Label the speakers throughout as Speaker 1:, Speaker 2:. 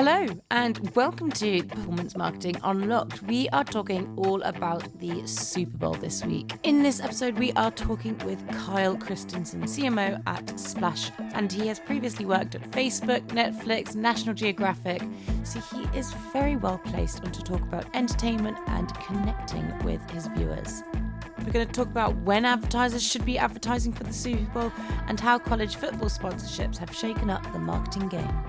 Speaker 1: Hello and welcome to Performance Marketing Unlocked. We are talking all about the Super Bowl this week. In this episode, we are talking with Kyle Christensen, CMO at Splash, and he has previously worked at Facebook, Netflix, National Geographic, so he is very well placed to talk about entertainment and connecting with his viewers. We're going to talk about when advertisers should be advertising for the Super Bowl and how college football sponsorships have shaken up the marketing game.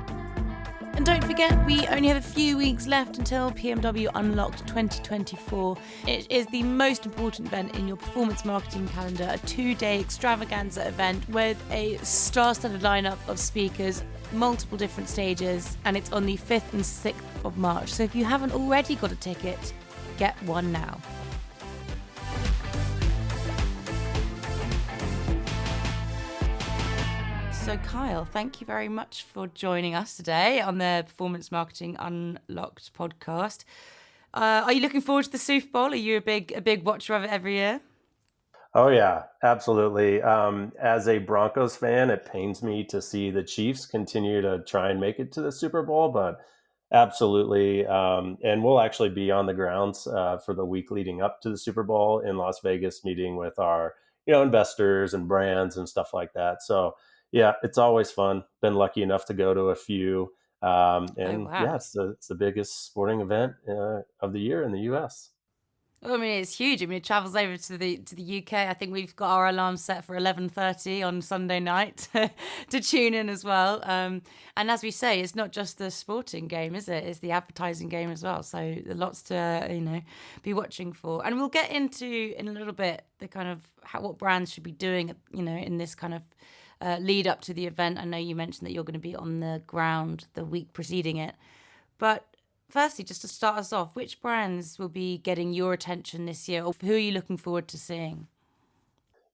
Speaker 1: And don't forget, we only have a few weeks left until PMW Unlocked 2024. It is the most important event in your performance marketing calendar, a 2-day extravaganza event with a star-studded lineup of speakers, multiple different stages, and it's on the 5th and 6th of March. So if you haven't already got a ticket, get one now. So Kyle, thank you very much for joining us today on the Performance Marketing Unlocked podcast. Are you looking forward to the Super Bowl? Are you a big watcher of it every year?
Speaker 2: Oh yeah, absolutely. As a Broncos fan, it pains me to see the Chiefs continue to try and make it to the Super Bowl, but absolutely. And we'll actually be on the grounds for the week leading up to the Super Bowl in Las Vegas, meeting with our investors and brands and stuff like that. So yeah, it's always fun. Been lucky enough to go to a few,
Speaker 1: Oh
Speaker 2: and
Speaker 1: wow!
Speaker 2: yeah, it's the biggest sporting event of the year in the U.S.
Speaker 1: I mean, it's huge. I mean, it travels over to the UK. I think we've got our alarm set for 11:30 on Sunday night to tune in as well. And as we say, it's not just the sporting game, is it? It's the advertising game as well. So lots to be watching for. And we'll get into in a little bit the kind of what brands should be doing, in this kind of lead up to the event. I know you mentioned that you're going to be on the ground the week preceding it, but firstly, just to start us off, which brands will be getting your attention this year, or who are you looking forward to seeing?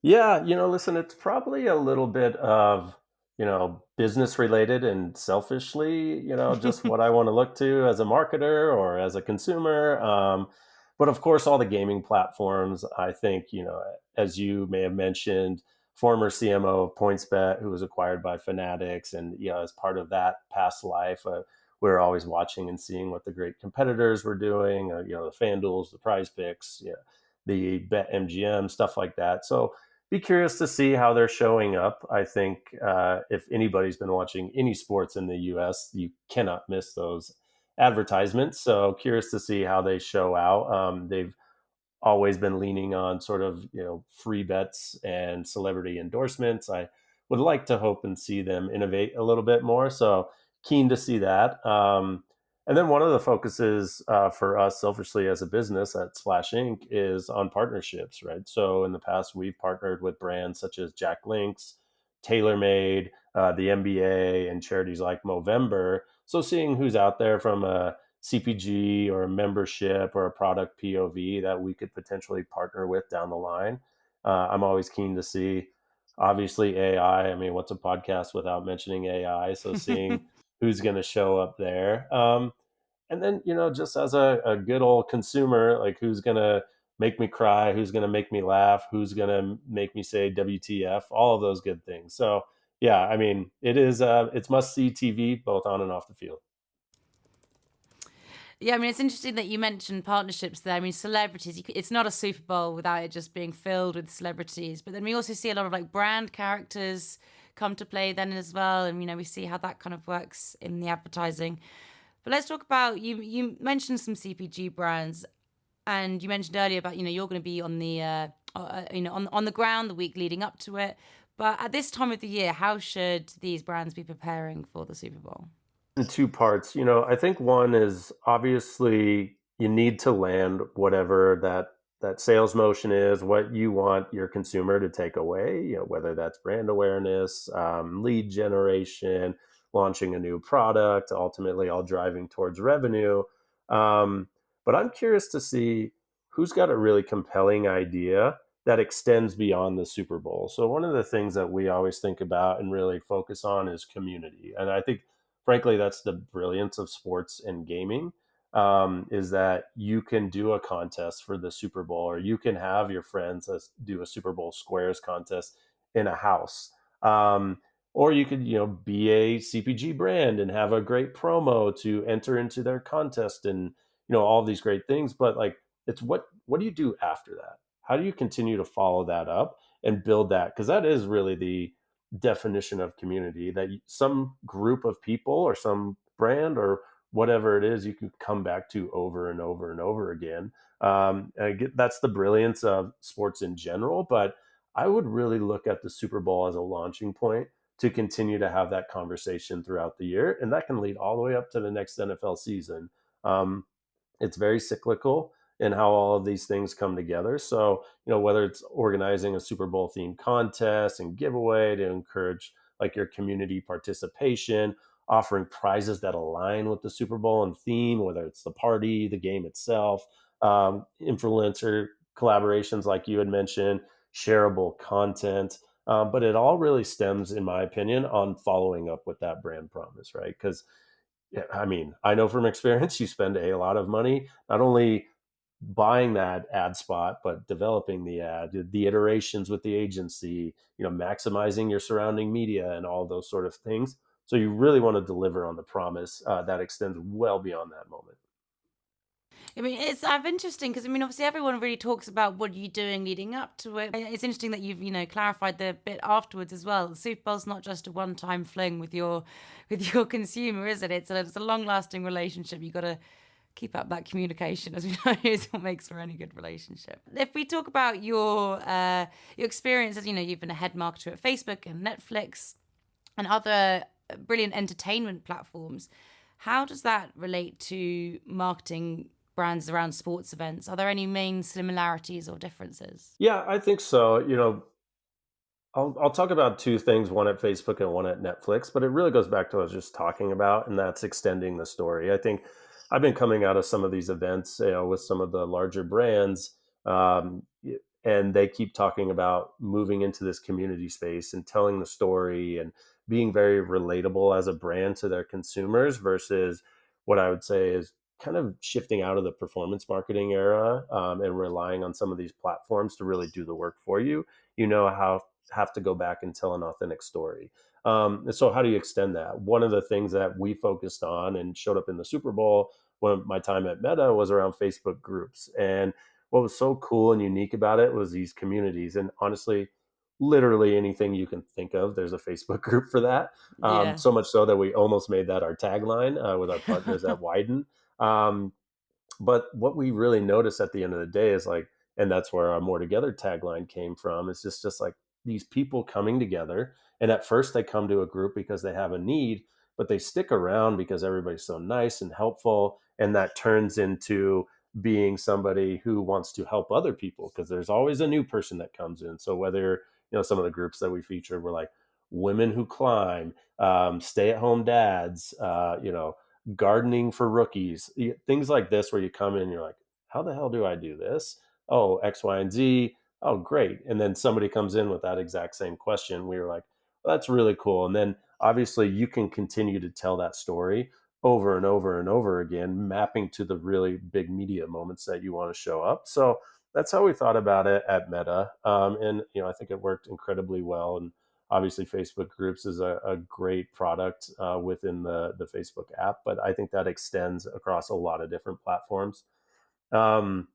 Speaker 2: Yeah, listen, it's probably a little bit of, business related and selfishly, just what I want to look to as a marketer or as a consumer. But of course, all the gaming platforms, I think, as you may have mentioned, former CMO of PointsBet, who was acquired by Fanatics. And, as part of that past life, we're always watching and seeing what the great competitors were doing, the FanDuels, the Prize Picks, the Bet MGM, stuff like that. So, be curious to see how they're showing up. I think if anybody's been watching any sports in the US, you cannot miss those advertisements. So curious to see how they show out. They've always been leaning on sort of, free bets and celebrity endorsements. I would like to hope and see them innovate a little bit more. So keen to see that. And then one of the focuses for us selfishly as a business at Splash Inc. is on partnerships, right? So in the past, we've partnered with brands such as Jack Link's, TaylorMade, the NBA, and charities like Movember. So seeing who's out there from a CPG or a membership or a product POV that we could potentially partner with down the line. I'm always keen to see, obviously, AI. I mean, what's a podcast without mentioning AI? So seeing who's going to show up there. And then, just as a good old consumer, like who's going to make me cry, who's going to make me laugh, who's going to make me say WTF, all of those good things. So, yeah, I mean, it's must see TV both on and off the field.
Speaker 1: Yeah, I mean, it's interesting that you mentioned partnerships there. I mean, celebrities, it's not a Super Bowl without it just being filled with celebrities. But then we also see a lot of like brand characters come to play then as well. And, we see how that kind of works in the advertising. But let's talk about, you mentioned some CPG brands, and you mentioned earlier about, you're going to be on the, on the ground the week leading up to it. But at this time of the year, how should these brands be preparing for the Super Bowl?
Speaker 2: In two parts. I think one is obviously you need to land whatever that sales motion is, what you want your consumer to take away, whether that's brand awareness, lead generation, launching a new product, ultimately all driving towards revenue. But I'm curious to see who's got a really compelling idea that extends beyond the Super Bowl. So one of the things that we always think about and really focus on is community. And I think frankly, that's the brilliance of sports and gaming, is that you can do a contest for the Super Bowl, or you can have your friends do a Super Bowl squares contest in a house. Or you could, be a CPG brand and have a great promo to enter into their contest and, all these great things. But like, it's what do you do after that? How do you continue to follow that up and build that? Because that is really the definition of community, that some group of people or some brand or whatever it is you can come back to over and over and over again. And I get, that's the brilliance of sports in general, but I would really look at the Super Bowl as a launching point to continue to have that conversation throughout the year, and that can lead all the way up to the next NFL season. Um, it's very cyclical in how all of these things come together. So, whether it's organizing a Super Bowl themed contest and giveaway to encourage like your community participation, offering prizes that align with the Super Bowl and theme, whether it's the party, the game itself, influencer collaborations like you had mentioned, shareable content. But it all really stems, in my opinion, on following up with that brand promise, right? Because yeah, I mean, I know from experience, you spend a lot of money not only buying that ad spot, but developing the ad, the iterations with the agency, maximizing your surrounding media and all those sort of things. So you really want to deliver on the promise that extends well beyond that moment.
Speaker 1: I mean, it's interesting because I mean, obviously, everyone really talks about what you're doing leading up to it. It's interesting that you've clarified the bit afterwards as well. The Super Bowl's not just a one-time fling with your consumer, is it? It's a long-lasting relationship. You got to keep up that communication, as we know, is what makes for any good relationship. If we talk about your experiences, you've been a head marketer at Facebook and Netflix and other brilliant entertainment platforms. How does that relate to marketing brands around sports events? Are there any main similarities or differences?
Speaker 2: Yeah, I think so. I'll talk about two things, one at Facebook and one at Netflix, but it really goes back to what I was just talking about, and that's extending the story. I think I've been coming out of some of these events, with some of the larger brands, and they keep talking about moving into this community space and telling the story and being very relatable as a brand to their consumers versus what I would say is kind of shifting out of the performance marketing era, and relying on some of these platforms to really do the work for you. How have to go back and tell an authentic story. And so, how do you extend that? One of the things that we focused on and showed up in the Super Bowl when my time at Meta was around Facebook groups. And what was so cool and unique about it was these communities. And honestly, literally anything you can think of, there's a Facebook group for that.
Speaker 1: Yeah.
Speaker 2: So much so that we almost made that our tagline with our partners at Widen. Um, but what we really notice at the end of the day is like, and that's where our More Together tagline came from, is just like these people coming together. And at first they come to a group because they have a need, but they stick around because everybody's so nice and helpful. And that turns into being somebody who wants to help other people because there's always a new person that comes in. So whether, some of the groups that we featured were like women who climb, stay at home dads, gardening for rookies, things like this, where you come in and you're like, how the hell do I do this? Oh, X, Y, and Z. Oh, great. And then somebody comes in with that exact same question. We were like, well, that's really cool. And then obviously you can continue to tell that story over and over and over again, mapping to the really big media moments that you want to show up. So that's how we thought about it at Meta. And, I think it worked incredibly well. And obviously Facebook groups is a great product within the Facebook app, but I think that extends across a lot of different platforms. um,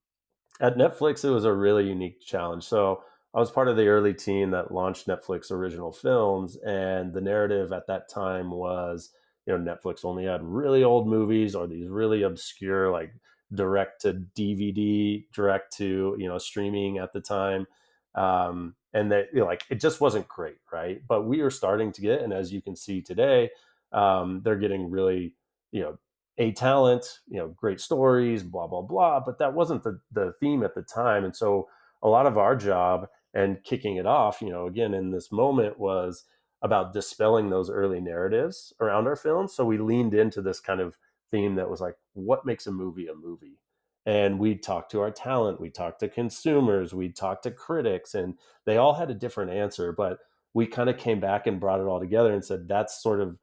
Speaker 2: at Netflix, it was a really unique challenge. So I was part of the early team that launched Netflix original films, and the narrative at that time was, Netflix only had really old movies or these really obscure, like direct to DVD, direct to streaming at the time, and that like it just wasn't great, right? But we are starting to get, and as you can see today, they're getting really, you know a talent, great stories, blah, blah, blah. But that wasn't the theme at the time. And so a lot of our job and kicking it off, again, in this moment was about dispelling those early narratives around our films. So we leaned into this kind of theme that was like, what makes a movie a movie? And we talked to our talent, we talked to consumers, we talked to critics, and they all had a different answer. But we kind of came back and brought it all together and said, that's sort of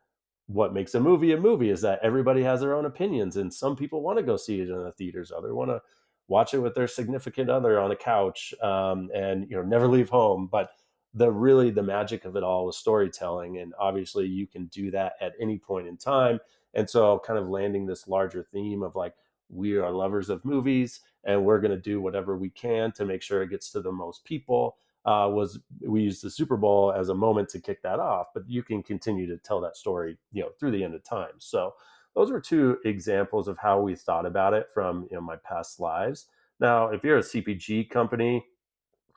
Speaker 2: what makes a movie is that everybody has their own opinions, and some people want to go see it in the theaters, others want to watch it with their significant other on a couch, and never leave home. But the magic of it all was storytelling. And obviously you can do that at any point in time. And so kind of landing this larger theme of like, we are lovers of movies and we're going to do whatever we can to make sure it gets to the most people, was we used the Super Bowl as a moment to kick that off, but you can continue to tell that story, through the end of time. So those were two examples of how we thought about it from, my past lives. Now, if you're a CPG company,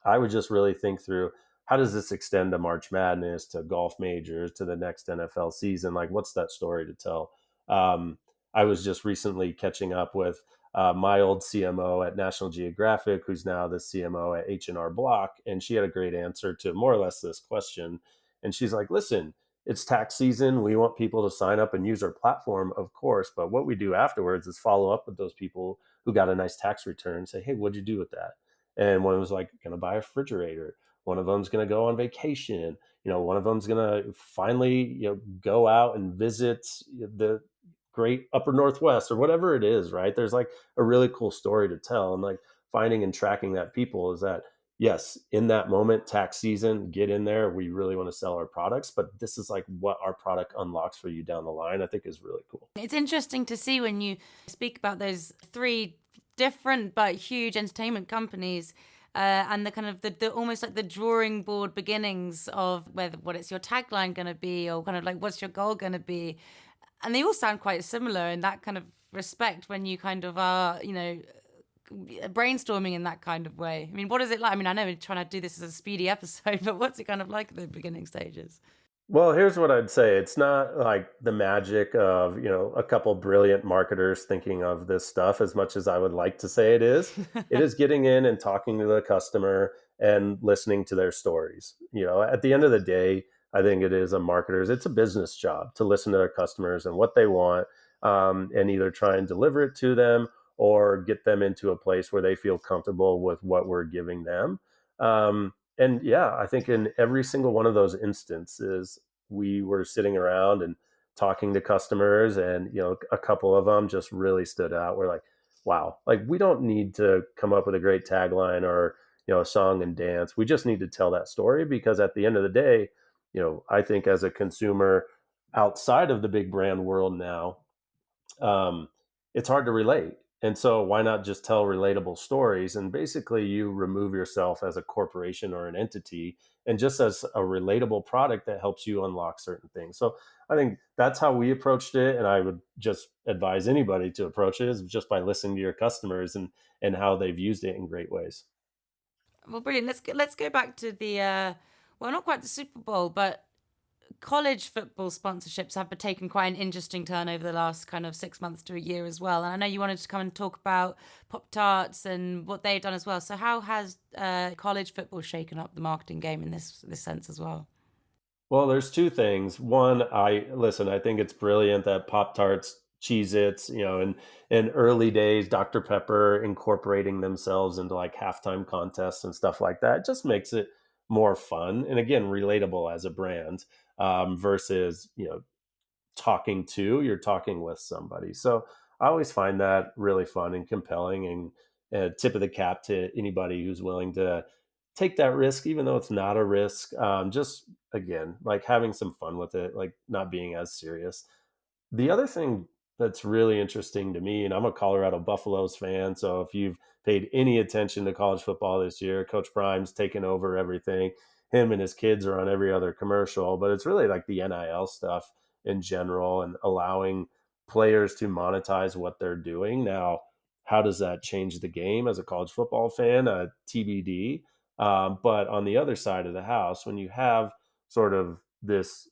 Speaker 2: I would just really think through, how does this extend to March Madness, to golf majors, to the next NFL season? Like, what's that story to tell? Um, I was just recently catching up with my old CMO at National Geographic, who's now the CMO at H&R Block, and she had a great answer to more or less this question. And she's like, "Listen, it's tax season. We want people to sign up and use our platform, of course, but what we do afterwards is follow up with those people who got a nice tax return, say, hey, what'd you do with that?" And one was like, going to buy a refrigerator. One of them's going to go on vacation. One of them's going to finally, go out and visit the great upper Northwest or whatever it is, right? There's like a really cool story to tell. And like finding and tracking that people is that, yes, in that moment, tax season, get in there. We really want to sell our products, but this is like what our product unlocks for you down the line, I think is really cool.
Speaker 1: It's interesting to see when you speak about those three different but huge entertainment companies, and the kind of the almost like the drawing board beginnings of whether what it's your tagline going to be, or kind of like what's your goal going to be. And they all sound quite similar in that kind of respect when you kind of are, brainstorming in that kind of way. I mean, what is it like? I mean, I know we're trying to do this as a speedy episode, but what's it kind of like at the beginning stages?
Speaker 2: Well, here's what I'd say. It's not like the magic of, a couple brilliant marketers thinking of this stuff as much as I would like to say it is. It is getting in and talking to the customer and listening to their stories. At the end of the day, I think it is a marketer's, it's a business job to listen to their customers and what they want, and either try and deliver it to them or get them into a place where they feel comfortable with what we're giving them. And yeah, I think in every single one of those instances, we were sitting around and talking to customers, and a couple of them just really stood out. We're like, wow, like we don't need to come up with a great tagline or a song and dance. We just need to tell that story, because at the end of the day, I think as a consumer outside of the big brand world now, um, it's hard to relate. And so why not just tell relatable stories? And basically you remove yourself as a corporation or an entity, and just as a relatable product that helps you unlock certain things. So I think that's how we approached it. And I would just advise anybody to approach it, is just by listening to your customers and how they've used it in great ways.
Speaker 1: Well, brilliant. Let's go back to the well, not quite the Super Bowl, but college football sponsorships have taken quite an interesting turn over the last kind of 6 months to a year as well. And I know you wanted to come and talk about Pop Tarts and what they've done as well. So how has college football shaken up the marketing game in this sense as well?
Speaker 2: Well, there's two things. One, I think it's brilliant that Pop Tarts, Cheez Its, in early days, Dr. Pepper incorporating themselves into like halftime contests and stuff like that. It just makes it more fun and again relatable as a brand, versus you're talking with somebody. So I always find that really fun and compelling, and tip of the cap to anybody who's willing to take that risk, even though it's not a risk. Just again, like having some fun with it, like not being as serious. The other thing that's really interesting to me, and I'm a Colorado Buffaloes fan, so if you've paid any attention to college football this year, Coach Prime's taken over everything. Him and his kids are on every other commercial, but it's really like the NIL stuff in general and allowing players to monetize what they're doing. Now, how does that change the game as a college football fan? TBD. But on the other side of the house, when you have sort of this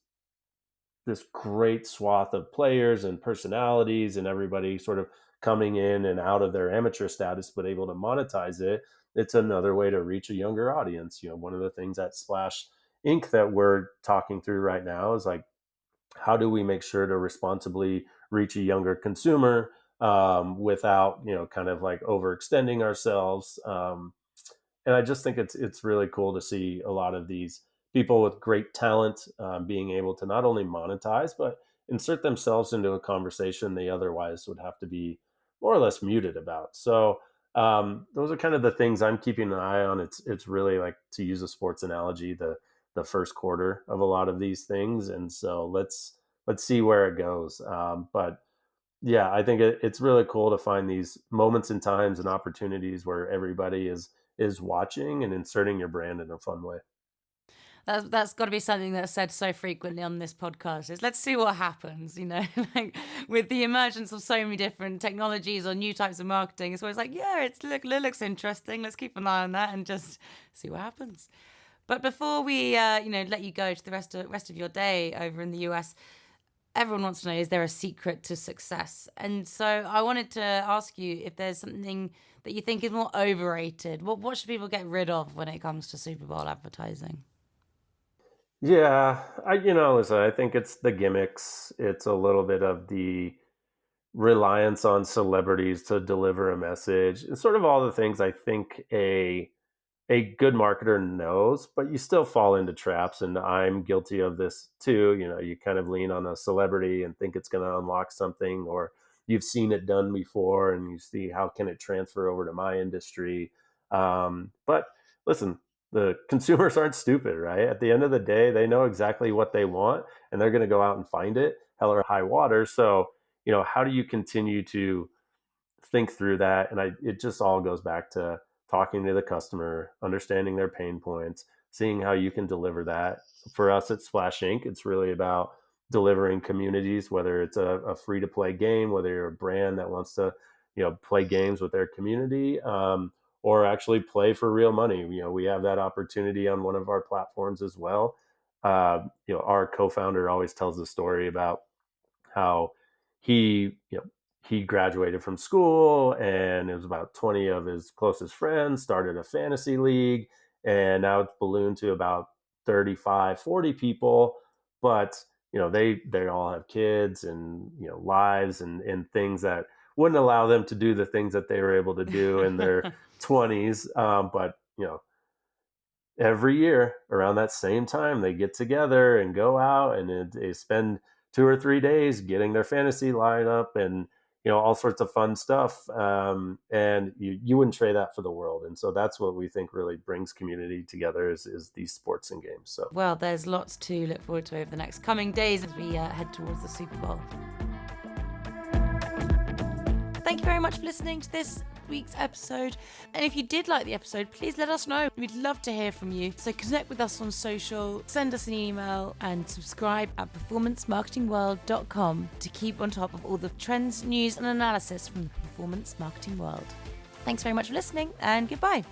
Speaker 2: great swath of players and personalities and everybody sort of coming in and out of their amateur status but able to monetize it, it's another way to reach a younger audience. One of the things at Splash Inc. that we're talking through right now is like, how do we make sure to responsibly reach a younger consumer, without kind of like overextending ourselves. And I just think it's really cool to see a lot of these people with great talent, being able to not only monetize but insert themselves into a conversation they otherwise would have to be more or less muted about. So those are kind of the things I'm keeping an eye on. It's really like, to use a sports analogy, the first quarter of a lot of these things, and so let's see where it goes. But yeah, I think it's really cool to find these moments and times and opportunities where everybody is watching and inserting your brand in a fun way.
Speaker 1: That's got to be something that's said so frequently on this podcast is let's see what happens, like with the emergence of so many different technologies or new types of marketing. It's always like, yeah, it looks interesting. Let's keep an eye on that and just see what happens. But before we, let you go to the rest of your day over in the US, everyone wants to know, is there a secret to success? And so I wanted to ask you if there's something that you think is more overrated. What should people get rid of when it comes to Super Bowl advertising?
Speaker 2: Yeah, listen, I think it's the gimmicks. It's a little bit of the reliance on celebrities to deliver a message. It's sort of all the things I think a good marketer knows, but you still fall into traps. And I'm guilty of this too. You kind of lean on a celebrity and think it's going to unlock something, or you've seen it done before and you see how can it transfer over to my industry. But listen, the consumers aren't stupid, right? At the end of the day, they know exactly what they want and they're going to go out and find it, hell or high water. So, how do you continue to think through that? And it just all goes back to talking to the customer, understanding their pain points, seeing how you can deliver that. For us at Splash Inc., it's really about delivering communities, whether it's a free to play game, whether you're a brand that wants to, play games with their community, or actually play for real money. We have that opportunity on one of our platforms as well. Our co-founder always tells the story about how he graduated from school and it was about 20 of his closest friends started a fantasy league, and now it's ballooned to about 35, 40 people. But they all have kids and lives and things that wouldn't allow them to do the things that they were able to do in their 20s. But every year around that same time they get together and go out and they spend 2 or 3 days getting their fantasy lineup and all sorts of fun stuff, and you wouldn't trade that for the world. And so that's what we think really brings community together is these sports and games. So
Speaker 1: well, there's lots to look forward to over the next coming days as we head towards the Super Bowl. Thank you very much for listening to this week's episode. And if you did like the episode, please let us know. We'd love to hear from you. So connect with us on social, send us an email, and subscribe at performancemarketingworld.com to keep on top of all the trends, news, and analysis from the performance marketing world. Thanks very much for listening, and goodbye.